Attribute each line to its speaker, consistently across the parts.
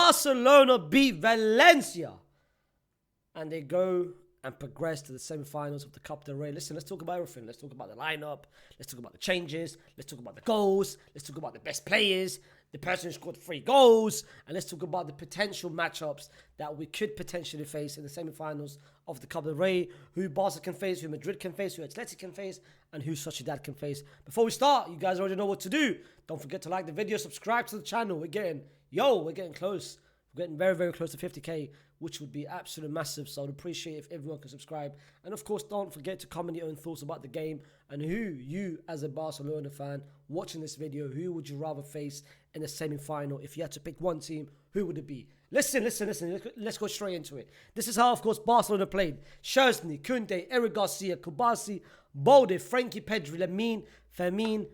Speaker 1: Barcelona beat Valencia. And they go and progress to the semi-finals of the Copa del Rey. Listen, let's talk about everything. Let's talk about the lineup. Let's talk about the changes. Let's talk about the goals. Let's talk about the best players, the person who scored 3 goals. And let's talk about the potential matchups that we could potentially face in the semi-finals of the Copa del Rey. Who Barca can face, who Madrid can face, who Atleti can face, and who Sociedad can face. Before we start, you guys already know what to do. Don't forget to like the video, subscribe to the channel. We're getting close. We're getting very, very close to 50k, which would be absolutely massive. So I'd appreciate if everyone can subscribe. And of course, don't forget to comment your own thoughts about the game and who you, as a Barcelona fan, watching this video, who would you rather face in the semi-final? If you had to pick one team, who would it be? Listen. Let's go straight into it. This is how, of course, Barcelona played. Szczęsny, Koundé, Eric Garcia, Kubasi, Balde, Frankie, Pedri, Lamine, Fermin,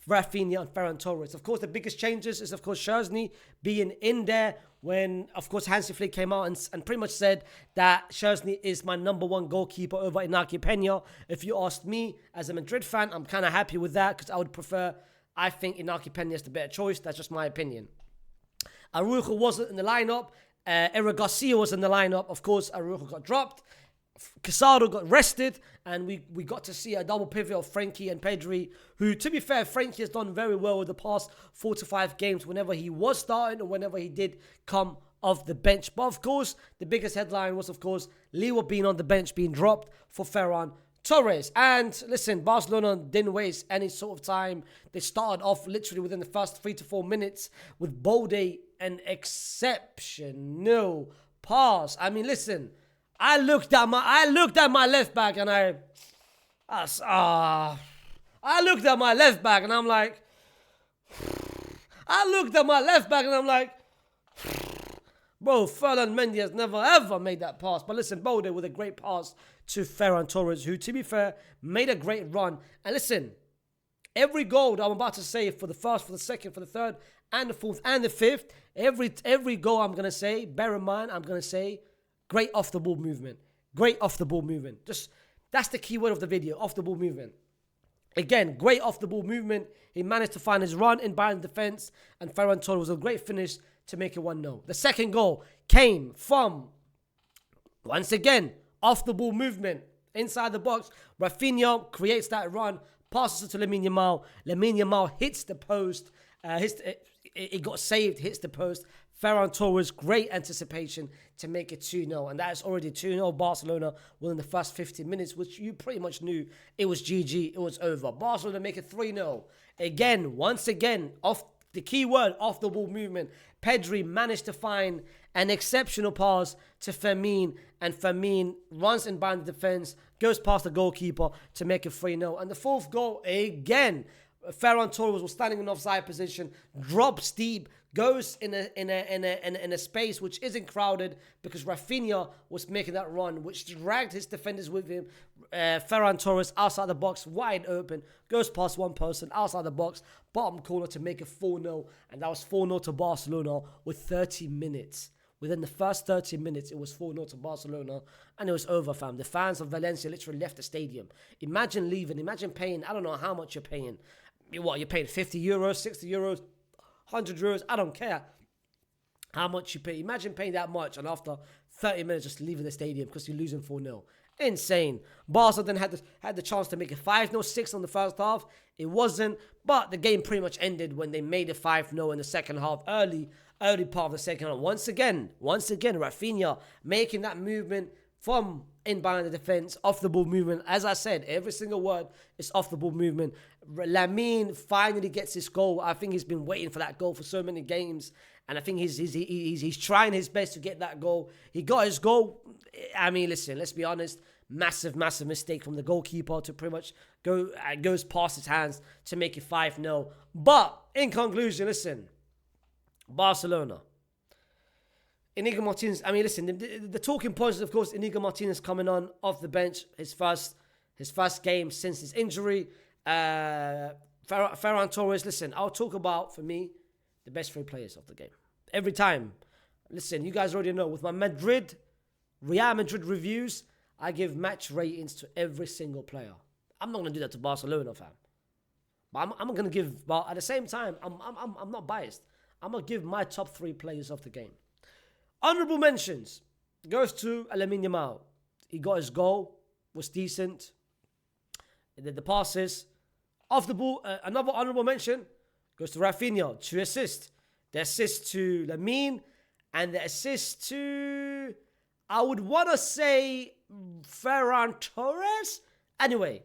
Speaker 1: Rafinha and Ferran Torres. Of course, the biggest changes is, of course, Szczęsny being in there when, of course, Hansi Flick came out and pretty much said that Szczęsny is my #1 goalkeeper over Iñaki Peña. If you asked me, as a Madrid fan, I'm kind of happy with that because I think Iñaki Peña is the better choice. That's just my opinion. Araujo wasn't in the lineup. Eric Garcia was in the lineup. Of course, Araujo got dropped. Casado got rested, and we got to see a double pivot of Frankie and Pedri, who, to be fair, Frankie has done very well with the past 4 to 5 games whenever he was starting or whenever he did come off the bench. But of course, the biggest headline was, of course, Leo being on the bench, being dropped for Ferran Torres. And listen, Barcelona didn't waste any sort of time. They started off literally within the first 3 to 4 minutes with Balde, an exceptional pass. I mean, listen, I looked at my left back and I looked at my left back and I'm like, bro, Ferland Mendy has never ever made that pass. But listen, Balde with a great pass to Ferran Torres, who, to be fair, made a great run. And listen, every goal that I'm about to say for the first, for the second, for the third, and the fourth, and the fifth, every goal I'm gonna say, bear in mind, I'm gonna say, great off-the-ball movement. Great off-the-ball movement. Just, that's the key word of the video, off-the-ball movement. Again, great off-the-ball movement. He managed to find his run in behind the defense, and Ferran Torres was a great finish to make it 1-0. The second goal came from, once again, off-the-ball movement. Inside the box, Rafinha creates that run, passes it to Lamine Yamal. Lamine Yamal hits the post. It got saved, hits the post. Ferran Torres, great anticipation to make it 2-0. And that is already 2-0 Barcelona within the first 15 minutes, which you pretty much knew it was GG, it was over. Barcelona make it 3-0. Again, once again, off the key word, off the ball movement. Pedri managed to find an exceptional pass to Fermin, and Fermin runs in behind the defense, goes past the goalkeeper to make it 3-0. And the fourth goal, again, Ferran Torres was standing in offside position, drops deep, goes in a space which isn't crowded because Rafinha was making that run, which dragged his defenders with him. Ferran Torres outside the box, wide open, goes past one person outside the box, bottom corner to make it 4-0, and that was 4-0 to Barcelona with 30 minutes. Within the first 30 minutes, it was 4-0 to Barcelona, and it was over, fam. The fans of Valencia literally left the stadium. Imagine leaving, imagine paying, I don't know how much you're paying. What, you're paying 50 euros, 60 euros, 100 euros, I don't care how much you pay. Imagine paying that much and after 30 minutes just leaving the stadium because you're losing 4-0. Insane. Barca then had the chance to make it 5-0, 6 on the first half. It wasn't, but the game pretty much ended when they made it 5-0 in the second half, early part of the second half. Once again, Rafinha making that movement from in behind the defense, off the ball movement. As I said, every single word is off the ball movement. Lamine finally gets his goal. I think he's been waiting for that goal for so many games, and I think he's trying his best to get that goal. He got his goal. I mean, listen, let's be honest. Massive mistake from the goalkeeper to pretty much goes past his hands to make it 5-0. But in conclusion, listen, Barcelona. Inigo Martinez, I mean, listen, the talking points is, of course, Inigo Martinez coming on off the bench, his first game since his injury. Ferran Torres, listen, I'll talk about, for me, the best 3 players of the game. Every time. Listen, you guys already know, with my Real Madrid reviews, I give match ratings to every single player. I'm not going to do that to Barcelona, fam. But I'm going to give, but at the same time, I'm not biased. I'm going to give my top 3 players of the game. Honourable mentions goes to Lamine Yamal. He got his goal, was decent. And then the passes. Off the ball, another honourable mention goes to Rafinha, 2 assists. The assist to Lamine and the assist to, I would want to say, Ferran Torres. Anyway,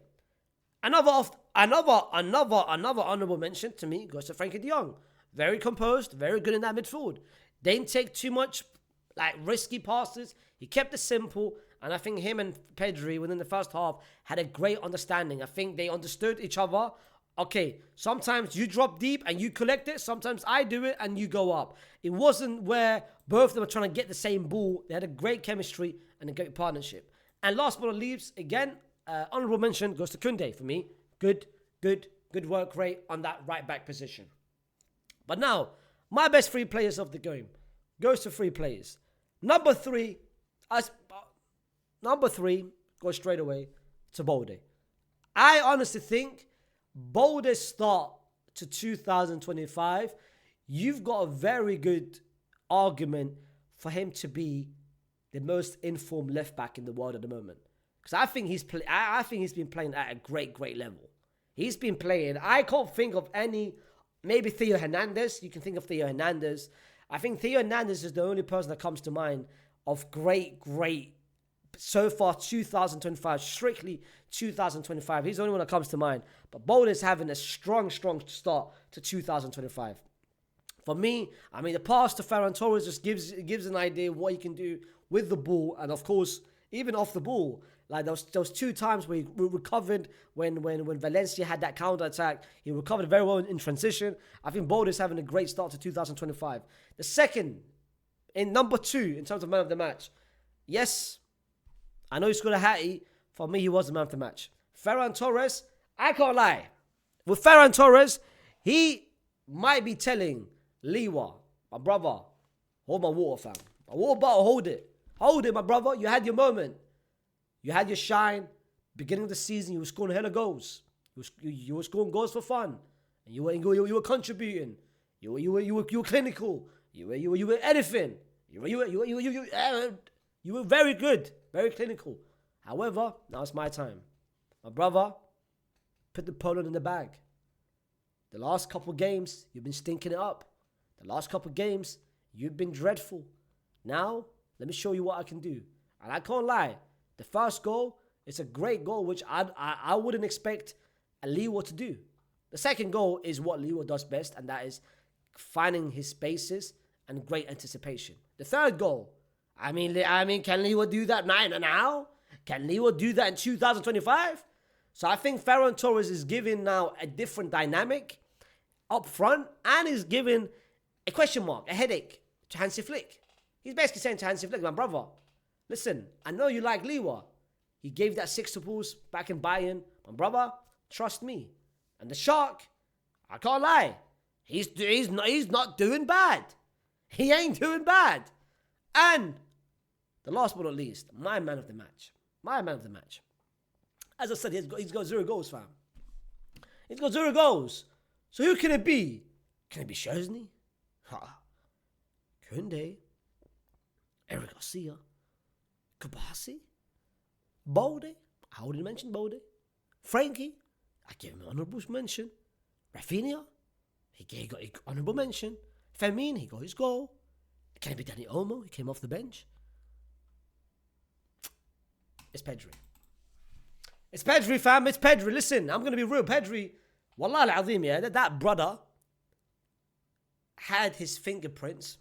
Speaker 1: another honourable mention to me goes to Frankie de Jong. Very composed, very good in that midfield. Didn't take too much risky passes. He kept it simple. And I think him and Pedri within the first half had a great understanding. I think they understood each other. Okay, sometimes you drop deep and you collect it. Sometimes I do it and you go up. It wasn't where both of them are trying to get the same ball. They had a great chemistry and a great partnership. And last but not least, again, honourable mention goes to Koundé for me. Good work rate on that right back position. But now, my best 3 players of the game goes to 3 players. Number 3 goes straight away to Balde. I honestly think Balde's start to 2025, you've got a very good argument for him to be the most informed left back in the world at the moment. Because I think he's been playing at a great level. He's been playing. I can't think of any. Maybe Theo Hernandez. You can think of Theo Hernandez. I think Theo Hernandez is the only person that comes to mind of great. So far, 2025, strictly 2025. He's the only one that comes to mind. But Balde is having a strong start to 2025. For me, I mean, the pass to Ferran Torres just gives an idea of what he can do with the ball. And of course, even off the ball. Like those 2 times where he recovered when Valencia had that counter attack. He recovered very well in transition. I think Balde is having a great start to 2025. The second, in number 2, in terms of man of the match. Yes, I know he scored a hattie. For me, he was the man of the match. Ferran Torres, I can't lie. With Ferran Torres, he might be telling Liwa, my brother, hold my water, fam. My water bottle, hold it. Hold it, my brother. You had your moment. You had your shine. Beginning of the season, you were scoring hella goals. You were scoring goals for fun. And you were contributing. You were clinical. You were anything. You were very good. Very clinical. However, now it's my time. My brother, put the Poland in the bag. The last couple games, you've been stinking it up. The last couple games, you've been dreadful. Now, let me show you what I can do. And I can't lie. The first goal, it's a great goal, which I wouldn't expect a Liwa to do. The second goal is what Liwa does best, and that is finding his spaces and great anticipation. The third goal, I mean, can Liwa do that now? Can Liwa do that in 2025? So I think Ferran Torres is giving now a different dynamic up front, and is giving a question mark, a headache to Hansi Flick. He's basically saying to Hansi Flick, my brother, listen, I know you like Liwa. He gave that 6 tuples back in Bayern. My brother, trust me. And the Shark, I can't lie, he's not doing bad. He ain't doing bad. And the last but not least, my man of the match. As I said, he's got 0 goals, fam. He's got 0 goals. So who can it be? Can it be Szczesny? Koundé? Eric Garcia? Kabasi? Balde? I already mentioned Balde. Frankie? I gave him an honourable mention. Rafinha? He got an honourable mention. Fermin? He got his goal. Can it be Danny Olmo? He came off the bench. It's Pedri. It's Pedri, fam. It's Pedri. Listen, I'm going to be real. Pedri, Wallah al-Azim, yeah, that brother had his fingerprints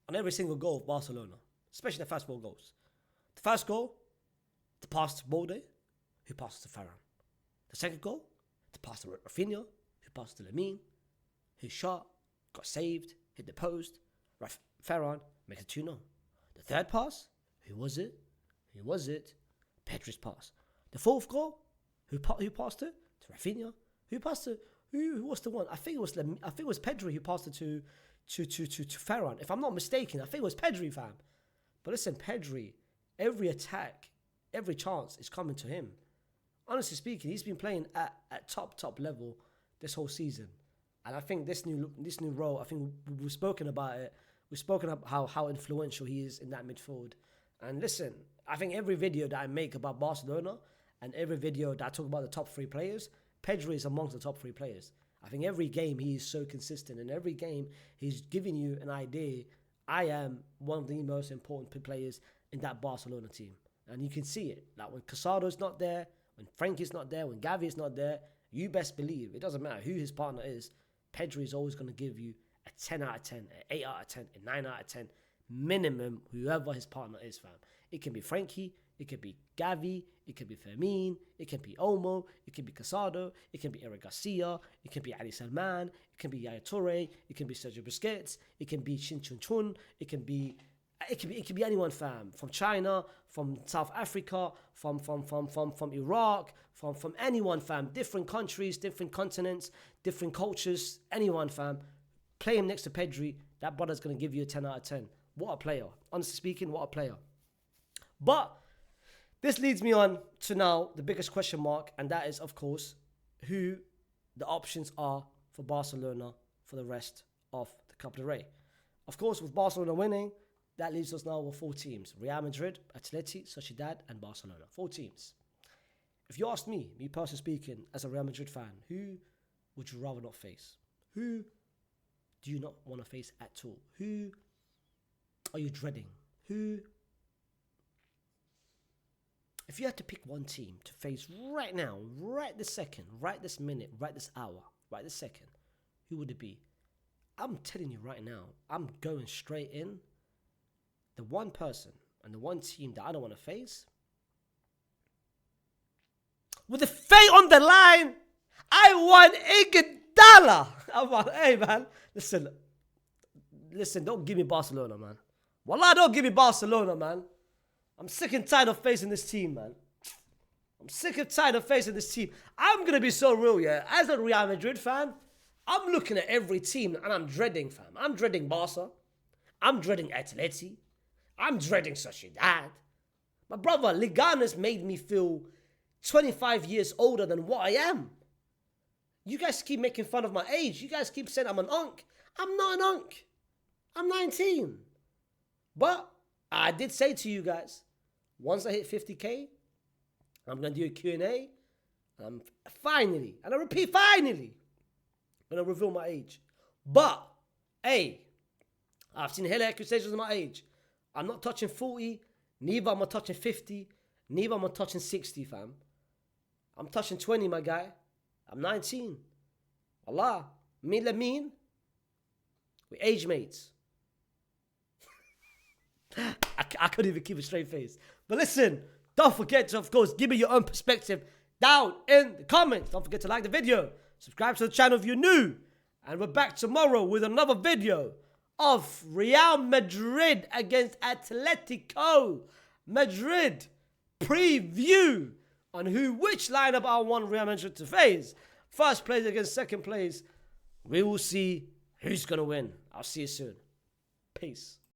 Speaker 1: on every single goal of Barcelona, especially the first 4 goals. The first goal, the pass to Balde, who passed to Ferran. The second goal, the pass to Rafinha, who passed to Lamine, who shot, got saved, hit the post. Ferran makes it 2-0. The third pass, who was it? Pedri's pass. The fourth goal, who passed it? To Rafinha. Who passed it? Who was the one? I think it was Pedri who passed it to Ferran. If I'm not mistaken, I think it was Pedri, fam. But listen, Pedri, every attack, every chance is coming to him. Honestly speaking, he's been playing at top level this whole season. And I think this new role, I think we've spoken about it. We've spoken about how influential he is in that midfield. And listen, I think every video that I make about Barcelona and every video that I talk about the top 3 players, Pedri is amongst the top 3 players. I think every game he is so consistent. In every game, he's giving you an idea. I am one of the most important players in that Barcelona team. And you can see it. Like when Casado's not there, when Frankie's not there, when Gavi's not there, you best believe, it doesn't matter who his partner is, Pedri is always going to give you a 10 out of 10, an 8 out of 10, a 9 out of 10, minimum, whoever his partner is, fam. It can be Frankie, it can be Gavi, it can be Fermin, it can be Olmo, it can be Casado, it can be Eric Garcia, it can be Ali Salman, it can be Yaya Toure, it can be Sergio Busquets, it can be Shin Chun Chun, it can be anyone, fam. From China, from South Africa, from Iraq, from anyone, fam. Different countries, different continents, different cultures. Anyone, fam. Play him next to Pedri. That brother's going to give you a 10 out of 10. What a player. Honestly speaking, what a player. But this leads me on to now the biggest question mark, and that is, of course, who the options are for Barcelona for the rest of the Copa del Rey. Of course, with Barcelona winning, that leaves us now with 4 teams. Real Madrid, Atleti, Sociedad, and Barcelona. 4 teams. If you ask me personally speaking, as a Real Madrid fan, who would you rather not face? Who do you not want to face at all? Who are you dreading? Who? If you had to pick one team to face right now, right this second, right this minute, right this hour, right this second, who would it be? I'm telling you right now, I'm going straight in. The one person and the one team that I don't want to face, with the fate on the line, I want Iguodala. I'm like, hey man, listen, don't give me Barcelona, man. Wallah, don't give me Barcelona, man. I'm sick and tired of facing this team, man. I'm sick and tired of facing this team. I'm going to be so real, yeah. As a Real Madrid fan, I'm looking at every team and I'm dreading, fam. I'm dreading Barca. I'm dreading Atleti. I'm dreading Sociedad. My brother, Liganes made me feel 25 years older than what I am. You guys keep making fun of my age. You guys keep saying I'm an unk. I'm not an unk. I'm 19. But I did say to you guys, once I hit 50K, I'm going to do a Q&A. Finally, and I repeat, finally, I'm going to reveal my age. But, hey, I've seen hella accusations of my age. I'm not touching 40, neither am I touching 50, neither am I touching 60, fam. I'm touching 20, my guy. I'm 19. Allah, me and Lamine, we're age mates. I couldn't even keep a straight face. But listen, don't forget to, of course, give me your own perspective down in the comments. Don't forget to like the video. Subscribe to the channel if you're new. And we're back tomorrow with another video of Real Madrid against Atletico Madrid preview on which lineup I want Real Madrid to face. First place against second place. We will see who's going to win. I'll see you soon. Peace.